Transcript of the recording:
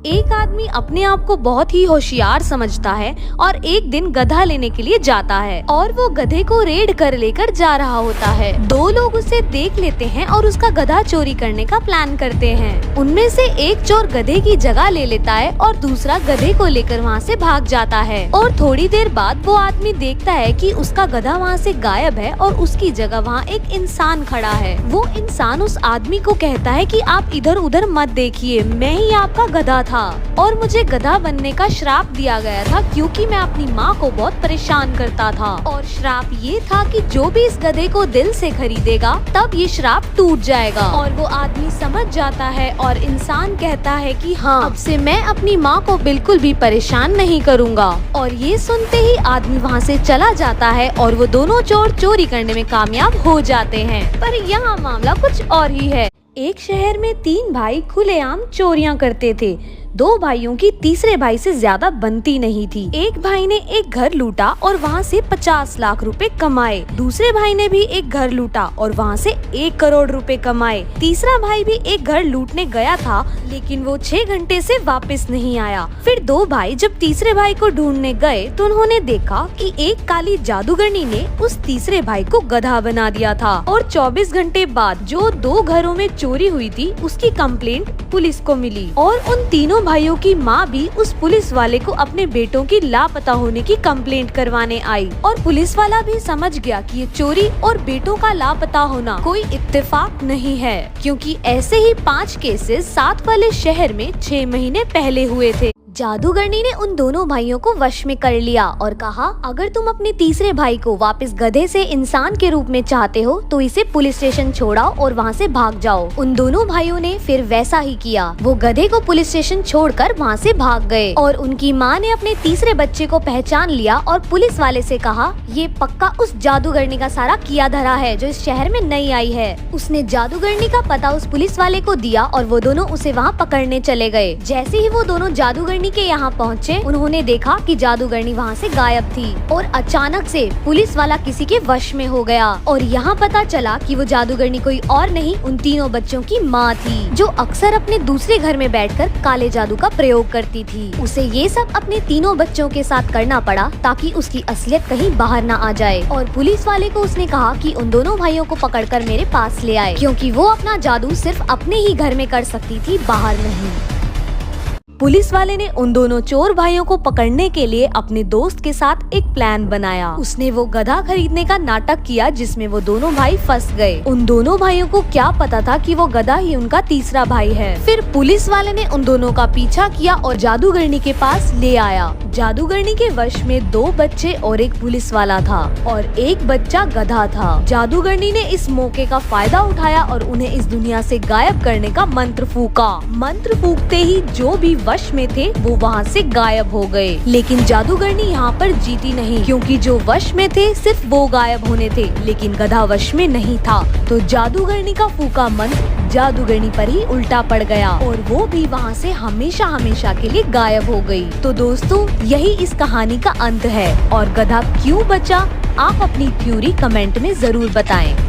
एक आदमी अपने आप को बहुत ही होशियार समझता है और एक दिन गधा लेने के लिए जाता है और वो गधे को रेड कर लेकर जा रहा होता है। दो लोग उसे देख लेते हैं और उसका गधा चोरी करने का प्लान करते हैं। उनमें से एक चोर गधे की जगह ले लेता है और दूसरा गधे को लेकर वहाँ से भाग जाता है। और थोड़ी देर बाद वो आदमी देखता है कि उसका गधा वहाँ से गायब है और उसकी जगह वहाँ एक इंसान खड़ा है। वो इंसान उस आदमी को कहता है कि आप इधर उधर मत देखिए, मैं ही आपका गधा था और मुझे गधा बनने का श्राप दिया गया था क्योंकि मैं अपनी माँ को बहुत परेशान करता था। और श्राप ये था कि जो भी इस गधे को दिल से खरीदेगा तब ये श्राप टूट जाएगा। और वो आदमी समझ जाता है और इंसान कहता है कि हाँ, अब से मैं अपनी माँ को बिल्कुल भी परेशान नहीं करूँगा। और ये सुनते ही आदमी वहाँ से चला जाता है और वो दोनों चोर चोरी करने में कामयाब हो जाते हैं। पर यहाँ मामला कुछ और ही है। एक शहर में 3 भाई खुलेआम चोरियां करते थे। 2 भाइयों की तीसरे भाई से ज्यादा बनती नहीं थी। एक भाई ने एक घर लूटा और वहाँ से 50 लाख रुपए कमाए। दूसरे भाई ने भी एक घर लूटा और वहाँ से 1 करोड़ रुपए कमाए। तीसरा भाई भी एक घर लूटने गया था लेकिन वो 6 घंटे से वापस नहीं आया। फिर 2 भाई जब तीसरे भाई को ढूंढने गए तो उन्होंने देखा कि एक काली जादूगरनी ने उस तीसरे भाई को गधा बना दिया था। और 24 घंटे बाद जो 2 घरों में चोरी हुई थी उसकी कंप्लेंट पुलिस को मिली और उन तीनों भाइयों की माँ भी उस पुलिस वाले को अपने बेटों की लापता होने की कंप्लेंट करवाने आई। और पुलिस वाला भी समझ गया कि ये चोरी और बेटों का लापता होना कोई इत्तेफाक नहीं है, क्योंकि ऐसे ही 5 केसेस साथ वाले शहर में 6 महीने पहले हुए थे। जादूगरनी ने उन दोनों भाइयों को वश में कर लिया और कहा, अगर तुम अपने तीसरे भाई को वापस गधे से इंसान के रूप में चाहते हो तो इसे पुलिस स्टेशन छोड़ाओ और वहाँ से भाग जाओ। उन दोनों भाइयों ने फिर वैसा ही किया। वो गधे को पुलिस स्टेशन छोड़कर वहाँ से भाग गए और उनकी माँ ने अपने तीसरे बच्चे को पहचान लिया और पुलिस वाले से कहा, ये पक्का उस जादूगरनी का सारा किया धरा है जो इस शहर में नई आई है। उसने जादूगरनी का पता उस पुलिस वाले को दिया और वो दोनों उसे वहाँ पकड़ने चले गए। जैसे ही वो दोनों जादूगरनी के यहाँ पहुँचे उन्होंने देखा कि जादूगरनी वहाँ से गायब थी और अचानक से पुलिस वाला किसी के वश में हो गया। और यहाँ पता चला कि वो जादूगरनी कोई और नहीं उन तीनों बच्चों की माँ थी, जो अक्सर अपने दूसरे घर में बैठकर काले जादू का प्रयोग करती थी। उसे ये सब अपने तीनों बच्चों के साथ करना पड़ा ताकि उसकी असलियत कहीं बाहर न आ जाए। और पुलिस वाले को उसने कहा कि उन दोनों भाइयों को पकड़कर मेरे पास ले आए, क्योंकि वो अपना जादू सिर्फ अपने ही घर में कर सकती थी, बाहर नहीं। पुलिस वाले ने उन दोनों चोर भाइयों को पकड़ने के लिए अपने दोस्त के साथ एक प्लान बनाया। उसने वो गधा खरीदने का नाटक किया जिसमें वो दोनों भाई फंस गए। उन दोनों भाइयों को क्या पता था कि वो गधा ही उनका तीसरा भाई है। फिर पुलिस वाले ने उन दोनों का पीछा किया और जादूगरनी के पास ले आया। जादूगरनी के वश में 2 बच्चे और एक पुलिस वाला था और एक बच्चा गधा था। जादूगरनी ने इस मौके का फायदा उठाया और उन्हें इस दुनिया से गायब करने का मंत्र फूका। मंत्र फूकते ही जो भी वश में थे वो वहाँ से गायब हो गए। लेकिन जादूगरनी यहाँ पर जीती नहीं, क्योंकि जो वश में थे सिर्फ वो गायब होने थे लेकिन गधा वश में नहीं था। तो जादूगरनी का फूका मंत्र जादूगरनी पर ही उल्टा पड़ गया और वो भी वहाँ से हमेशा हमेशा के लिए गायब हो गई। तो दोस्तों, यही इस कहानी का अंत है। और गधा क्यों बचा, आप अपनी थ्योरी कमेंट में जरूर बताएं।